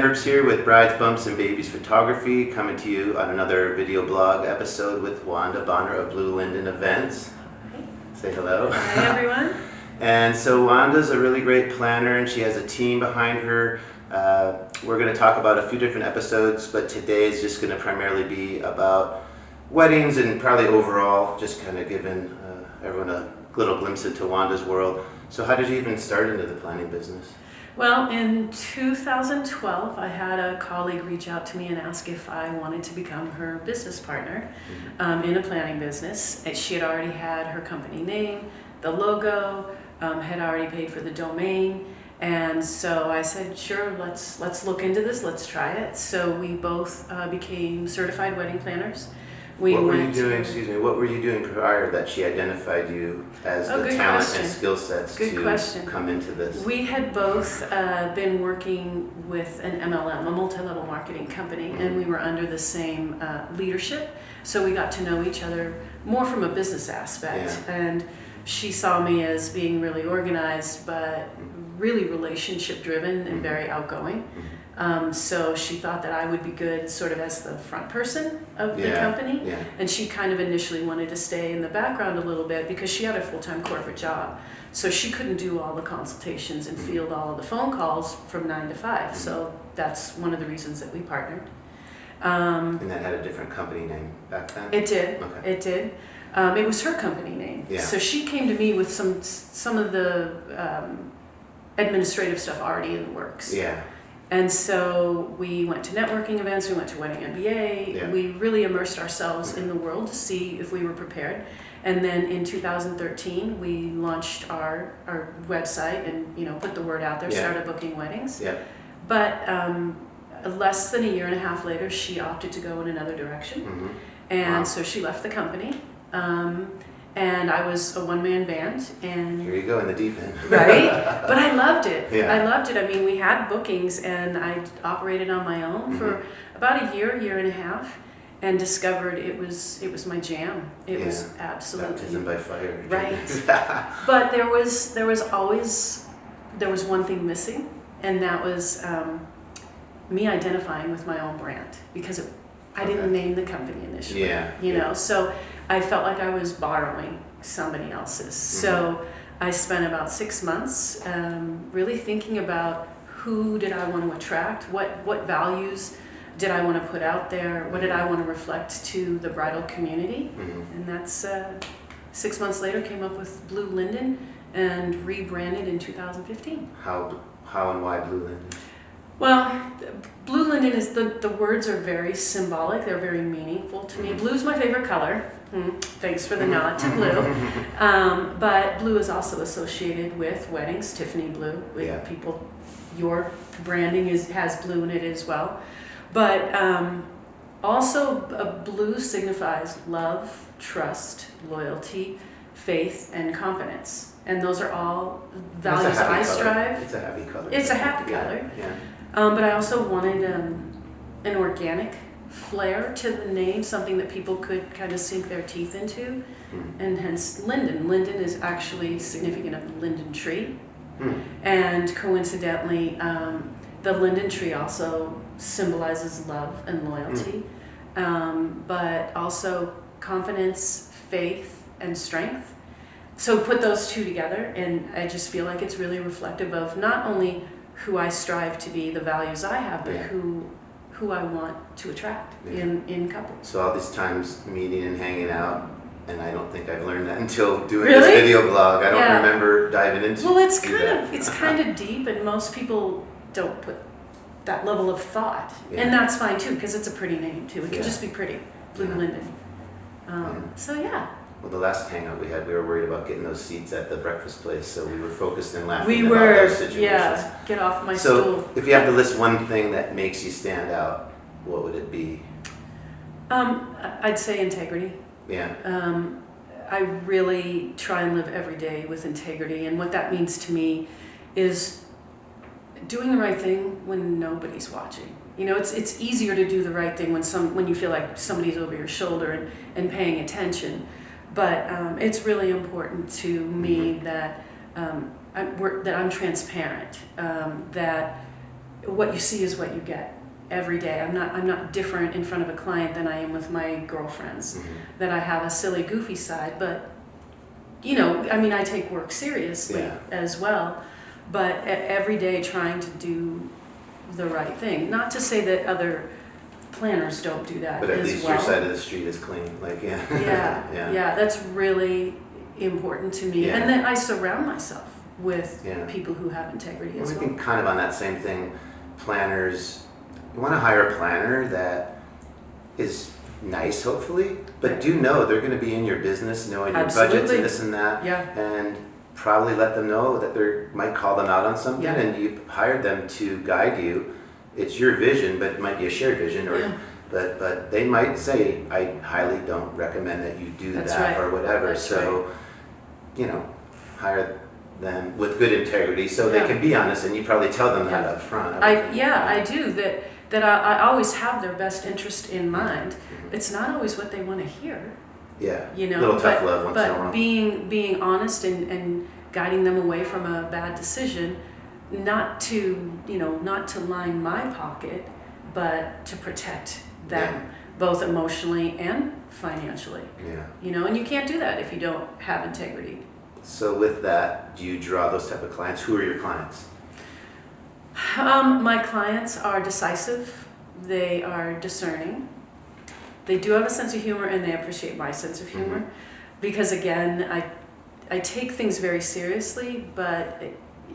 Herb's here with Brides, Bumps, and Babies Photography, coming to you on another video blog episode with Wanda Bonner of Blue Linden Events. Hi. Say hello. Hi, everyone. And so Wanda's a really great planner, and she has a team behind her. We're going to talk about a few different episodes, but today is just going to primarily be about weddings and probably overall, just kind of giving everyone a little glimpse into Wanda's world. So how did you even start into the planning business? Well, in 2012, I had a colleague reach out to me and ask if I wanted to become her business partner in a planning business. She had already had her company name, the logo, had already paid for the domain. And so I said, sure, let's look into this, let's try it. So we both became certified wedding planners. What were you doing prior that she identified you as the talent and skill sets to come into this? We had both been working with an MLM, a multi-level marketing company, and we were under the same leadership. So we got to know each other more from a business aspect. Yeah. And she saw me as being really organized, but really relationship driven and very outgoing. So she thought that I would be good sort of as the front person of the company. Yeah. And she kind of initially wanted to stay in the background a little bit because she had a full-time corporate job. So she couldn't do all the consultations and field all of the phone calls from 9 to 5. So that's one of the reasons that we partnered. And that had a different company name back then? It did. Okay. It did. It was her company name. Yeah. So she came to me with some of the administrative stuff already in the works. Yeah. And so we went to networking events, we went to Wedding MBA, we really immersed ourselves in the world to see if we were prepared. And then in 2013, we launched our website and put the word out there, started booking weddings. Yeah. But less than a year and a half later, she opted to go in another direction. And so she left the company. And I was a one-man band, and here you go in the deep end. Right, but I loved it. Yeah. I loved it. I mean, we had bookings, and I operated on my own for about a year and a half, and discovered it was my jam. It was absolutely baptism by fire. Right. But there was one thing missing, and that was me identifying with my own brand, because I didn't name the company initially. Yeah. So I felt like I was borrowing somebody else's. So I spent about 6 months really thinking about who did I want to attract, what values did I want to put out there, what did I want to reflect to the bridal community, and that's 6 months later came up with Blue Linden and rebranded in 2015. How and why Blue Linden? Well, Blue Linden is the words are very symbolic. They're very meaningful to me. Blue's my favorite color. Thanks for the nod to blue. But blue is also associated with weddings. Tiffany blue. With people, your branding has blue in it as well. But also, blue signifies love, trust, loyalty, faith, and confidence. And those are all values I strive. It's a happy color. It's a happy color. Yeah. But I also wanted an organic flair to the name, something that people could kind of sink their teeth into, and hence Linden. Linden is actually significant of the linden tree, and coincidentally, the linden tree also symbolizes love and loyalty, but also confidence, faith, and strength. So put those two together, and I just feel like it's really reflective of not only who I strive to be, the values I have, but who I want to attract in couples. So all these times meeting and hanging out, and I don't think I've learned that until doing this video blog. I don't remember diving into. Well, it's kind of deep, and most people don't put that level of thought, and that's fine too, because it's a pretty name too. It could just be pretty, Blue Linden. So yeah. Well, the last hangout we had, we were worried about getting those seats at the breakfast place, so we were focused and laughing about those situations. Get off my stool. So, if you have to list one thing that makes you stand out, what would it be? I'd say integrity. Yeah. I really try and live every day with integrity, and what that means to me is doing the right thing when nobody's watching. It's easier to do the right thing when you feel like somebody's over your shoulder and paying attention. But it's really important to me that I'm transparent, that what you see is what you get every day. I'm not different in front of a client than I am with my girlfriends. Mm-hmm. That I have a silly, goofy side, but I take work seriously as well. But every day trying to do the right thing. Not to say that other planners don't do that But at as least well. your side of the street is clean. Yeah, that's really important to me. Yeah. And then I surround myself with Yeah. people who have integrity as I well. think kind of on that same thing, planners, you want to hire a planner that is nice, hopefully, but do know they're going to be in your business, knowing your budgets and this and that, and probably let them know that they might call them out on something, and you hired them to guide you. It's your vision, but it might be a shared vision, or but they might say, I highly don't recommend that you do that or whatever. So, hire them with good integrity so they can be honest, and you probably tell them that up front. I do that I always have their best interest in mind. Mm-hmm. It's not always what they want to hear. Yeah, Little tough love once in a while. But being honest and guiding them away from a bad decision, not to line my pocket, but to protect them both emotionally and financially. Yeah. And you can't do that if you don't have integrity. So with that, do you draw those type of clients? Who are your clients? My clients are decisive. They are discerning. They do have a sense of humor, and they appreciate my sense of humor. Mm-hmm. Because again, I take things very seriously, but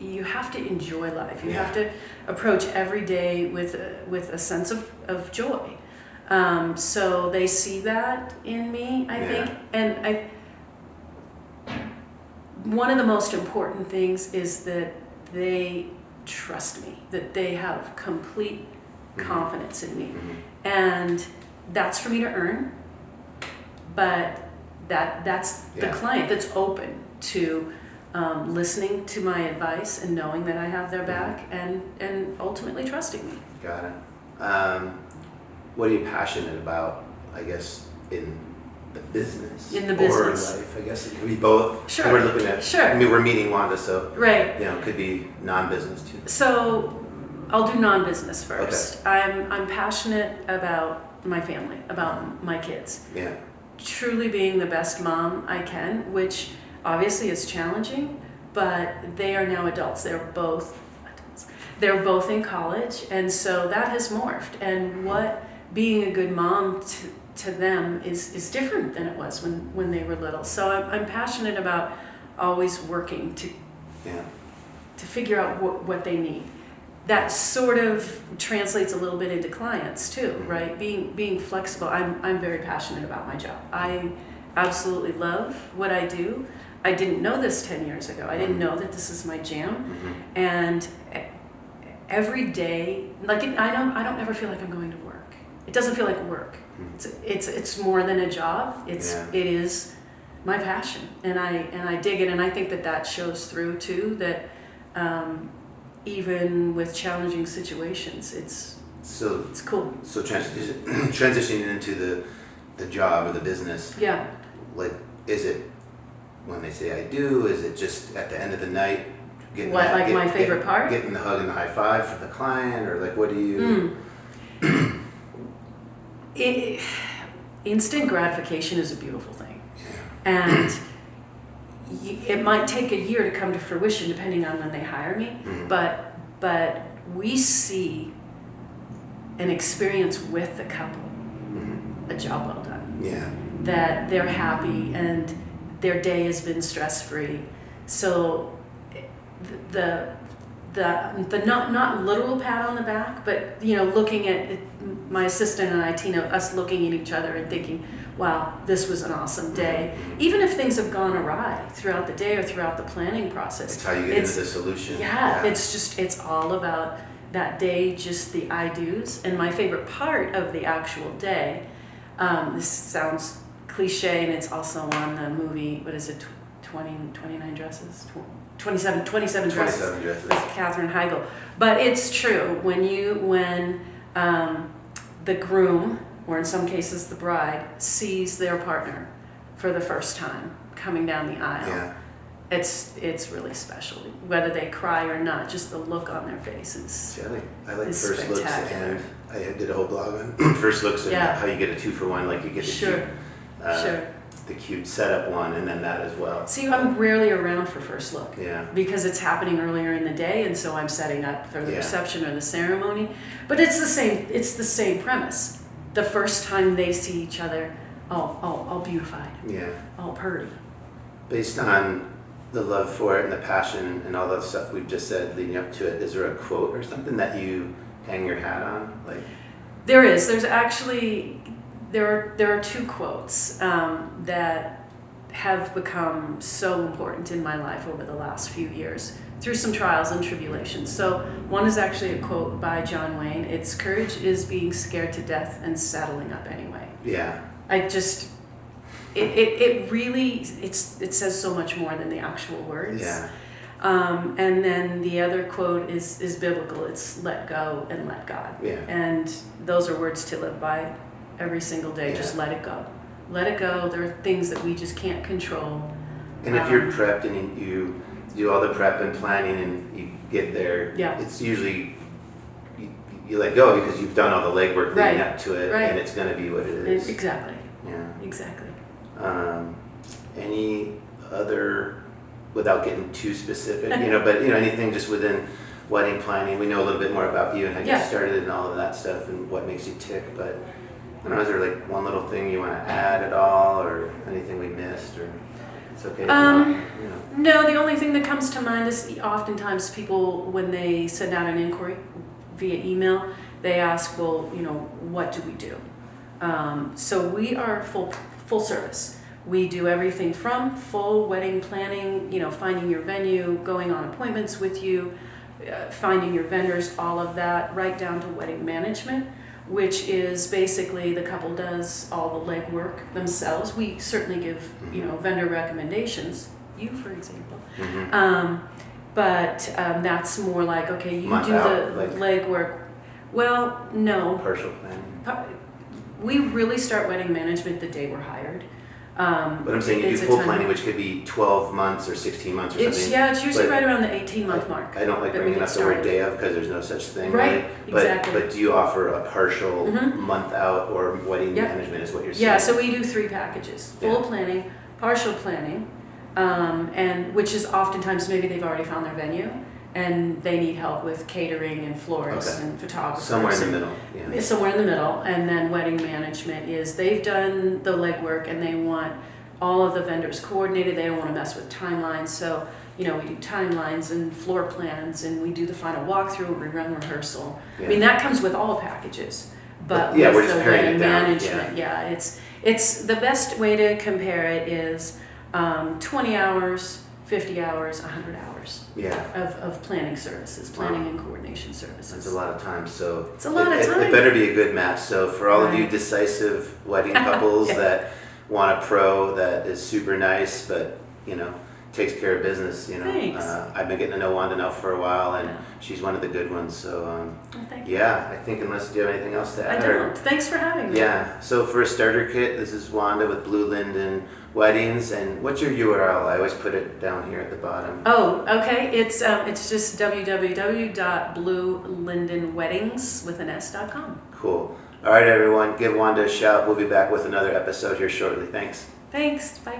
you have to enjoy life. You have to approach every day with a sense of joy. So they see that in me, I think. And one of the most important things is that they trust me, that they have complete confidence in me. Mm-hmm. And that's for me to earn, but that's the client that's open to listening to my advice and knowing that I have their back and ultimately trusting me. Got it. What are you passionate about, I guess, in the business? In the business. Or life, I guess it could be both. Sure. We're looking at, we're meeting Wanda, so it could be non-business too. So I'll do non-business first. Okay. I'm passionate about my family, about my kids. Yeah. Truly being the best mom I can, which obviously is challenging, but they are now adults. They're both adults. They're both in college, and so that has morphed. And what being a good mom to them is different than it was when they were little. So I'm passionate about always working to figure out what they need. That sort of translates a little bit into clients too, right? Being flexible. I'm very passionate about my job. I absolutely love what I do. I didn't know this 10 years ago. I didn't know that this is my jam. Mm-hmm. And every day, I don't ever feel like I'm going to work. It doesn't feel like work. It's more than a job. It is my passion, and I dig it, and I think that shows through too. That even with challenging situations, it's cool. So transitioning into the job or the business. Yeah. Like, is it when they say I do? Is it just at the end of the night? My favorite part? Getting the hug and the high five for the client, or like, what do you? Instant gratification is a beautiful thing, and it might take a year to come to fruition depending on when they hire me. Mm-hmm. But we see and experience with the couple a job well done. Yeah, that they're happy and their day has been stress-free. So the not literal pat on the back, but looking at my assistant and I, Tina, us looking at each other and thinking, wow, this was an awesome day. Even if things have gone awry throughout the day or throughout the planning process. It's how you get into the solution. Yeah, it's all about that day, just the I do's. And my favorite part of the actual day, this sounds cliche and it's also on the movie, what is it, 29 dresses? 27 dresses with Katherine Heigl. But it's true, when the groom, or in some cases the bride, sees their partner for the first time coming down the aisle, it's really special. Whether they cry or not, just the look on their faces. See, I like It's first looks, spectacular. and I did a whole blog on first looks and Yeah. how you get a 2-for-1, like you get the Sure, sure. the cute setup one, and then that as well. See, I'm rarely around for first look Yeah. because it's happening earlier in the day, and so I'm setting up for the Yeah. reception or the ceremony. But it's the same. It's the same premise. The first time they see each other, all beautified, Yeah. all purty. Based on the love for it and the passion and all that stuff we've just said leading up to it, is there a quote or something that you hang your hat on? Like, There is. There's actually there are 2 quotes that have become so important in my life over the last few years through some trials and tribulations. So one is actually a quote by John Wayne. It's "Courage is being scared to death and saddling up anyway." yeah. I just it really it says so much more than the actual words. Yeah. And then the other quote is biblical. It's "Let go and let God." Yeah. And those are words to live by every single day. Yeah. Just let it go. Let it go. There are things that we just can't control. And if you're prepped and you do all the prep and planning and you get there, Yeah. it's usually you let go because you've done all the legwork leading Right. up to it, Right. and it's going to be what it is. Exactly. Yeah. Exactly. Any other, without getting too specific, but anything just within wedding planning. We know a little bit more about you and how you Yeah. started and all of that stuff and what makes you tick. But I don't know, is there like one little thing you want to add at all, or anything we missed, or it's okay if not, No, the only thing that comes to mind is oftentimes people, when they send out an inquiry via email, they ask, well, what do we do? So we are full service. We do everything from full wedding planning, finding your venue, going on appointments with you, finding your vendors, all of that, right down to wedding management, which is basically the couple does all the legwork themselves. We certainly give, vendor recommendations, you for example. But that's more like, okay, you Month do out, the like- legwork. Well, no. partial planning. We really start wedding management the day we're hired. But I'm saying you do It's a full time- planning, which could be 12 months or 16 months or It's something. it's usually but right around the 18-month mark. I don't like that we bringing get up the word started. day of because there's no such thing. Right, But, exactly. But do you offer a partial Mhm. month out or wedding Yep. management is what you're saying? Yeah, so we do 3 packages: full Yeah. planning, partial planning, and which is oftentimes maybe they've already found their venue and they need help with catering and florists Okay. and photographers. Somewhere in the and- middle. Yeah. Somewhere in the middle, and then wedding management is they've done the legwork and they want all of the vendors coordinated. They don't want to mess with timelines, so we do timelines and floor plans, and we do the final walkthrough, we run rehearsal. Yeah. I mean, that comes with all packages, but Yeah, we're with just the paring it wedding down, management, it's the best way to compare it is 20 hours, 50 hours, 100 hours Yeah. of planning services, planning and coordination services. That's a lot of time. So It's a lot of it time. better be a good match. So for all of you Right. decisive wedding couples Yeah. that want a pro that is super nice, but takes care of business. Thanks. I've been getting to know Wanda now for a while, and Yeah. she's one of the good ones. So Well, thank you. yeah, I think unless you have anything else to I add. don't. Thanks for having me. Yeah. So for a starter kit, this is Wanda with Blue Linden Weddings, and what's your URL? I always put it down here at the bottom. Oh, okay. It's just www.BlueLindenWeddings.com. Cool. All right, everyone, give Wanda a shout. We'll be back with another episode here shortly. Thanks. Thanks. Bye.